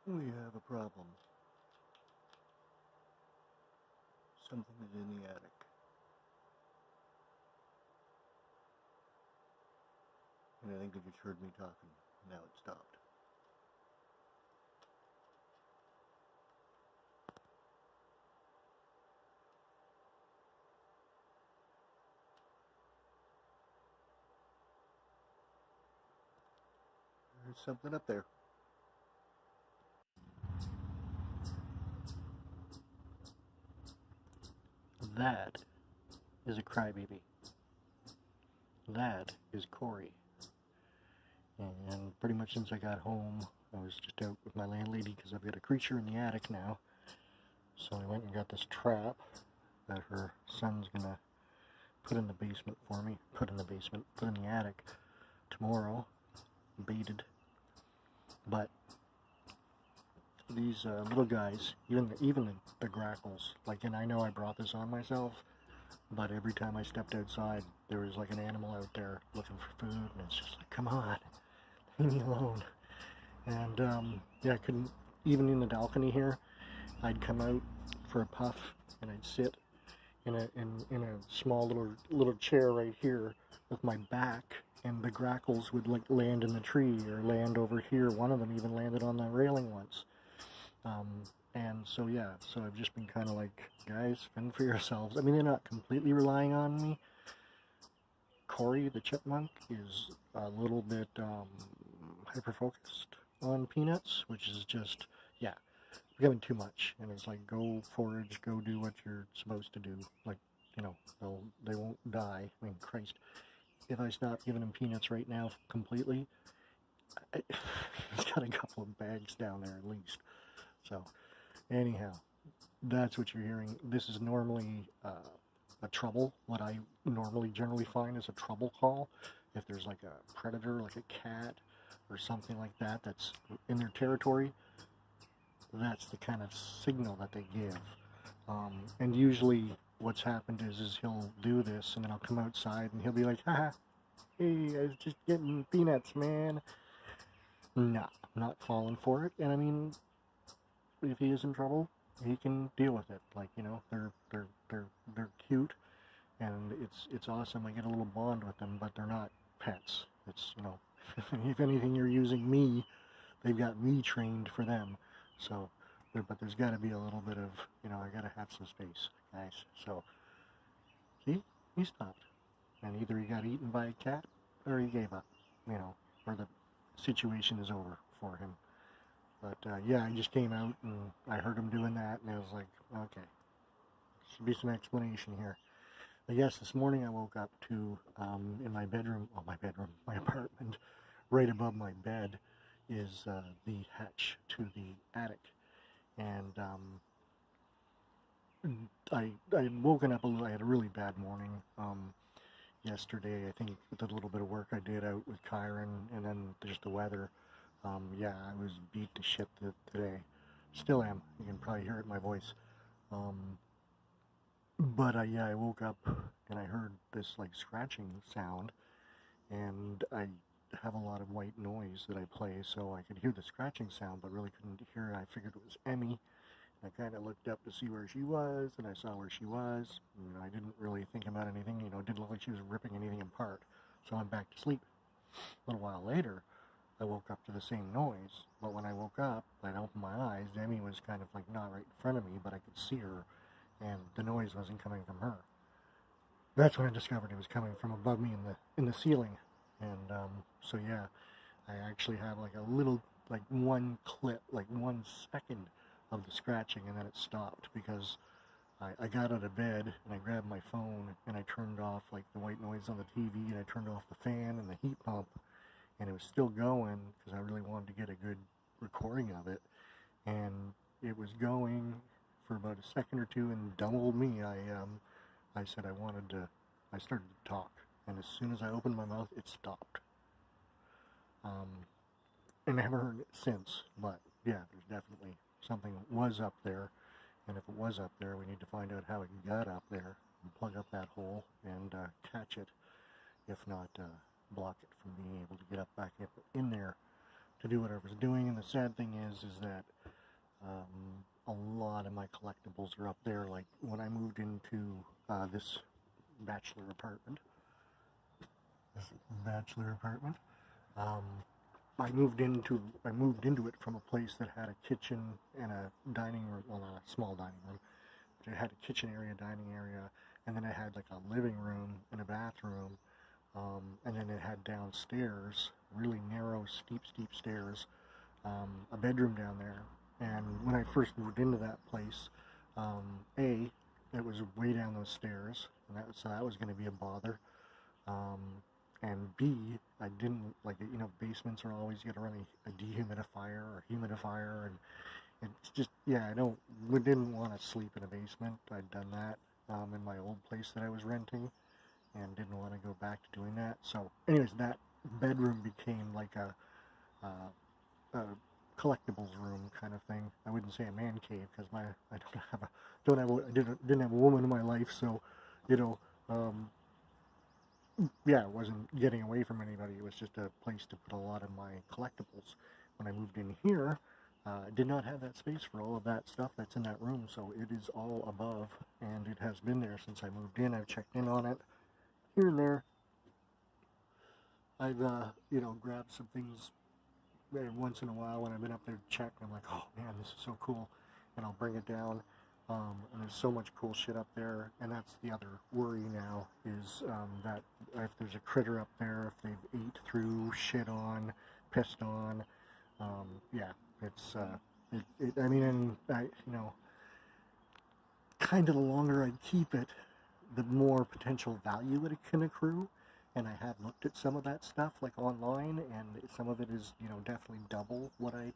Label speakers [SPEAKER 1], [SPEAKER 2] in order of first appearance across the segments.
[SPEAKER 1] We have a problem. Something is in the attic. And I think you just heard me talking. Now it stopped. There's something up there. That is a crybaby. That is Corey. And pretty much since I got home, I was just out with my landlady because I've got a creature in the attic now. So I went and got this trap that her son's gonna put in the basement for me. Put in the attic tomorrow. Baited. But these little guys, even the grackles, like, and I know I brought this on myself, but every time I stepped outside, there was like an animal out there looking for food, and it's just like, come on, leave me alone. And yeah, I couldn't, even in the balcony here, I'd come out for a puff, and I'd sit in a small little chair right here with my back, and the grackles would like land in the tree or land over here. One of them even landed on the railing once. And so yeah, so I've just been kind of like, guys, fend for yourselves. I mean, they're not completely relying on me. Corey the chipmunk is a little bit hyper-focused on peanuts, which is just, yeah, becoming too much. And it's like, go forage, go do what you're supposed to do. Like, you know, they won't die. I mean, Christ, if I stop giving him peanuts right now completely, he's got a couple of bags down there at least. So, anyhow, that's what you're hearing. This is normally a trouble. What I normally generally find is a trouble call. If there's like a predator, like a cat or something like that, that's in their territory, that's the kind of signal that they give. And usually what's happened is he'll do this, and then I'll come outside and he'll be like, haha, hey, I was just getting peanuts, man. Nah, I'm not falling for it. And I mean, if he is in trouble, he can deal with it. Like, you know, they're cute, and it's awesome. I get a little bond with them, but they're not pets. It's, you know, if anything, you're using me. They've got me trained for them. So, but there's got to be a little bit of, you know, I got to have some space, guys. So, see, he stopped, and either he got eaten by a cat or he gave up, you know, or the situation is over for him. But yeah, I just came out and I heard him doing that, and I was like, okay, should be some explanation here. But yes, this morning I woke up to, in my bedroom, well, my apartment, right above my bed is the hatch to the attic. And I'd woken up a little, I had a really bad morning yesterday. I think with a little bit of work I did out with Kyron, and then just the weather. Yeah, I was beat to shit today. Still am. You can probably hear it in my voice. But yeah, I woke up and I heard this like scratching sound, and I have a lot of white noise that I play, so I could hear the scratching sound, but really couldn't hear it. I figured it was Emmy. I kind of looked up to see where she was, and I saw where she was. And I didn't really think about anything. You know, it didn't look like she was ripping anything apart. So I went back to sleep. A little while later, I woke up to the same noise, but when I woke up, I opened my eyes. Emmy was kind of like not right in front of me, but I could see her, and the noise wasn't coming from her. That's when I discovered it was coming from above me in the ceiling. And so yeah, I actually have like a little, like one clip, like 1 second of the scratching, and then it stopped because I got out of bed and I grabbed my phone and I turned off like the white noise on the TV, and I turned off the fan and the heat pump, and it was still going because I really wanted to get a good recording of it. And it was going for about a second or two, and double me, I said I started to talk, and as soon as I opened my mouth, it stopped. And I haven't heard it since, but yeah, there's definitely something was up there, and if it was up there, we need to find out how it got up there and plug up that hole and catch it, if not block it from being able to get up back in there. to do what I was doing. And the sad thing is that a lot of my collectibles are up there. Like when I moved into this bachelor apartment, I moved into it from a place that had a kitchen and a dining room, well, not a small dining room, but it had a kitchen area, dining area, and then it had like a living room and a bathroom, and then it had downstairs, really narrow, steep stairs, a bedroom down there. And when I first moved into that place, it was way down those stairs, and so that was going to be a bother. And B, I didn't, like, you know, basements are always going to run a dehumidifier or humidifier, and it's just, yeah, we didn't want to sleep in a basement. I'd done that in my old place that I was renting, and didn't want to go back to doing that. So, anyways, that bedroom became like a collectibles room kind of thing. I wouldn't say a man cave, because I didn't have a woman in my life, so, you know, yeah, it wasn't getting away from anybody. It was just a place to put a lot of my collectibles. When I moved in here, I did not have that space for all of that stuff that's in that room, so it is all above, and it has been there since I moved in. I've checked in on it here and there. I've, you know, grabbed some things every once in a while when I've been up there to check. I'm like, oh man, this is so cool, and I'll bring it down. And there's so much cool shit up there, and that's the other worry now, is that if there's a critter up there, if they've ate through, shit on, pissed on, yeah, it's, I mean, and you know, kind of the longer I keep it, the more potential value it can accrue. And I have looked at some of that stuff, like online, and some of it is, you know, definitely double what I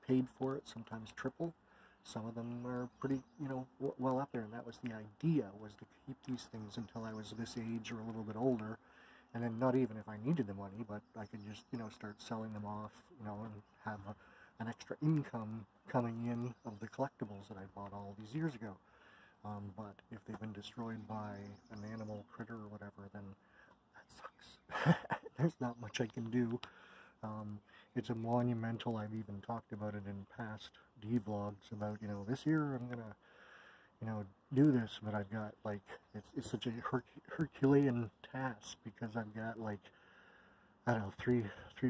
[SPEAKER 1] paid for it, sometimes triple. Some of them are pretty, you know, well up there, and that was the idea, was to keep these things until I was this age or a little bit older, and then not even if I needed the money, but I could just, you know, start selling them off, you know, and have an extra income coming in of the collectibles that I bought all these years ago. But if they've been destroyed by an animal, critter, or whatever, then that sucks. There's not much I can do. It's a monumental, I've even talked about it in past DVlogs about, you know, this year I'm gonna, you know, do this, but I've got, like, it's such a Herculean task, because I've got, like, I don't know,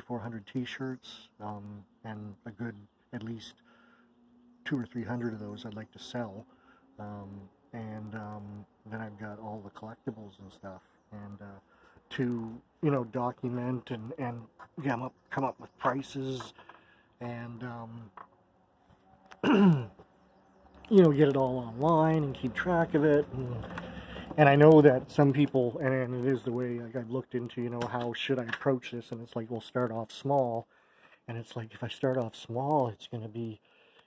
[SPEAKER 1] 400 t-shirts, and a good, at least 200 or 300 of those I'd like to sell, and then I've got all the collectibles and stuff, and, to, you know, document and come up with prices, and you know, get it all online and keep track of it, and I know that some people, and it is the way, like, I've looked into, you know, how should I approach this, and it's like, we'll start off small, and it's like, if I start off small, it's going to be,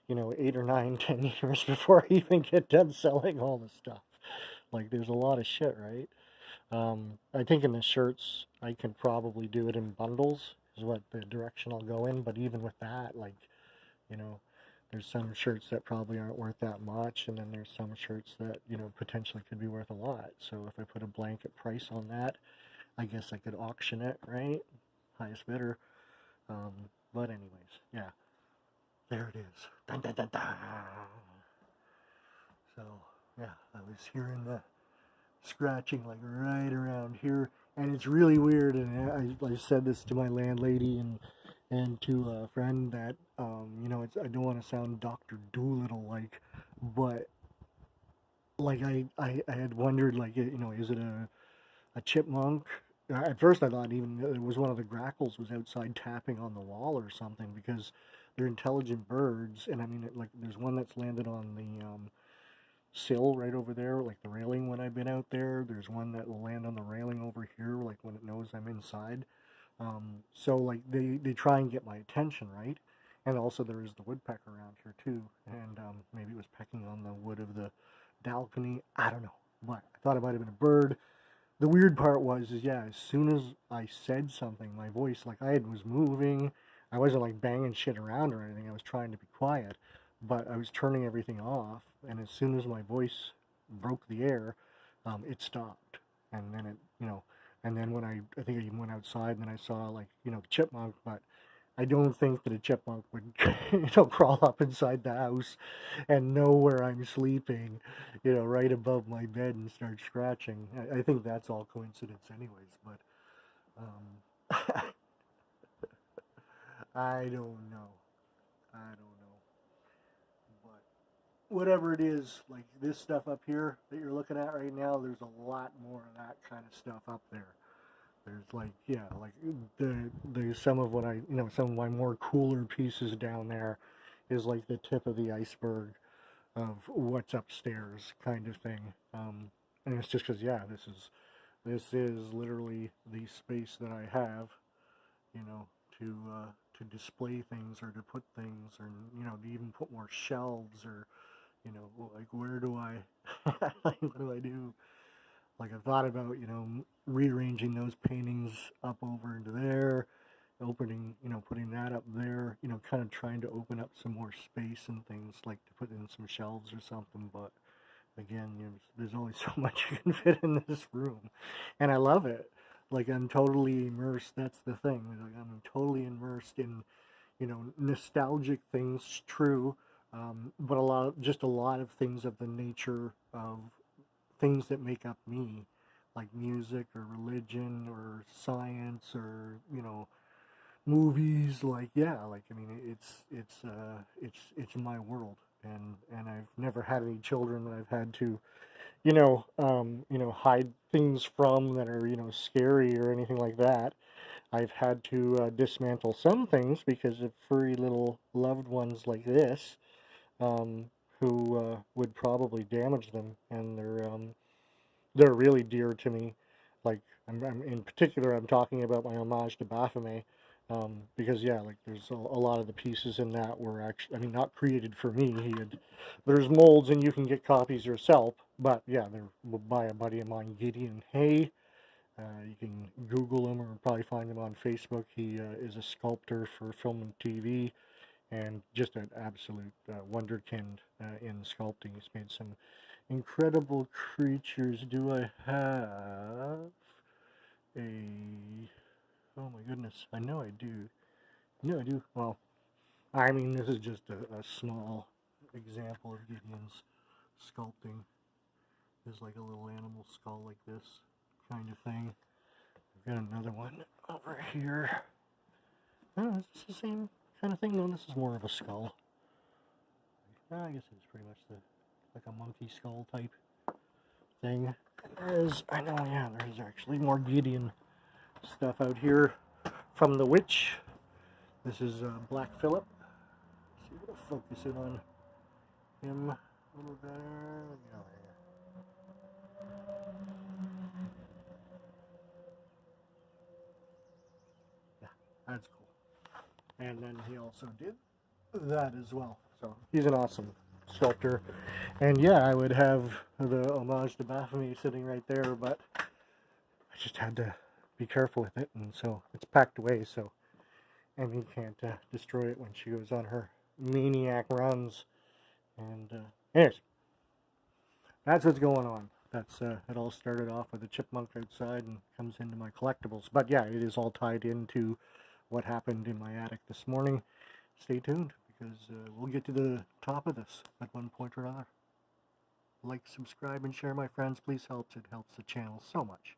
[SPEAKER 1] you know, 8 or 9, 10 years before I even get done selling all the stuff. Like, there's a lot of shit, right? I think in the shirts, I can probably do it in bundles, is what the direction I'll go in, but even with that, like, you know, there's some shirts that probably aren't worth that much, and then there's some shirts that, you know, potentially could be worth a lot. So if I put a blanket price on that, I guess I could auction it, right? Highest bidder. But anyways, yeah, there it is. Dun, dun, dun, dun. So, yeah, I was hearing the scratching, like, right around here, and it's really weird, and I said this to my landlady and to a friend that, you know, I don't want to sound Dr. Doolittle like, but, like, I had wondered, like, you know, is it a chipmunk? At first I thought even it was one of the grackles was outside tapping on the wall or something, because they're intelligent birds, and I mean, like, there's one that's landed on the sill right over there, like the railing when I've been out there. There's one that will land on the railing over here, like when it knows I'm inside. So, like, they try and get my attention, right? And also there is the woodpecker around here too, and maybe it was pecking on the wood of the balcony, I don't know, but I thought it might have been a bird. The weird part was, yeah, as soon as I said something, my voice, like, was moving. I wasn't, like, banging shit around or anything. I was trying to be quiet, but I was turning everything off, and as soon as my voice broke the air, it stopped. And then it, you know, and then when I think I even went outside, and then I saw, like, you know, the chipmunk, but I don't think that a chipmunk would, crawl up inside the house and know where I'm sleeping, right above my bed and start scratching. I think that's all coincidence, anyways. But I don't know. I don't know. But whatever it is, like this stuff up here that you're looking at right now, there's a lot more of that kind of stuff up there. There's like, yeah, like the some of what some of my more cooler pieces down there is like the tip of the iceberg of what's upstairs, kind of thing. And it's just because, yeah, this is literally the space that I have, to display things or to put things, or to even put more shelves, or like where do I, like what do I do? Like I thought about, rearranging those paintings up over into there, opening, putting that up there, kind of trying to open up some more space and things, like to put in some shelves or something. But again, there's only so much you can fit in this room, and I love it. Like I'm totally immersed. That's the thing. Like I'm totally immersed in, nostalgic things. True, but a lot of things of the nature of things that make up me, like music or religion or science or movies. Like, yeah, like I mean it's my world, and I've never had any children that I've had to hide things from that are scary or anything like that. I've had to dismantle some things because of furry little loved ones like this, who would probably damage them, and they're really dear to me. Like I'm in particular, I'm talking about my homage to Baphomet, because yeah, like there's a lot of the pieces in that were actually, I mean, not created for me. There's molds and you can get copies yourself, but yeah, they're by a buddy of mine, Gideon Hay. You can Google him or probably find him on Facebook. He is a sculptor for film and TV, and just an absolute wonderkind in sculpting. He's made some incredible creatures. Do I have a... Oh my goodness, I know I do. No, I do. Well, I mean, this is just a small example of Gideon's sculpting. There's like a little animal skull like this kind of thing. I've got another one over here. Oh, it's the same kind of thing. No, this is more of a skull. I guess it's pretty much like a monkey skull type thing. I know, yeah, there's actually more Gideon stuff out here from the witch. This is Black Phillip. Let's see, we'll focus in on him a little better. Yeah, that's cool. And then he also did that as well. So he's an awesome sculptor. And yeah, I would have the homage to Baphomet sitting right there, but I just had to be careful with it, and so it's packed away, so Amy can't destroy it when she goes on her maniac runs. And anyways, that's what's going on. It all started off with a chipmunk outside and comes into my collectibles. But yeah, it is all tied into what happened in my attic this morning. Stay tuned, because we'll get to the top of this at one point or another. Like, subscribe, and share, my friends. Please help. It helps the channel so much.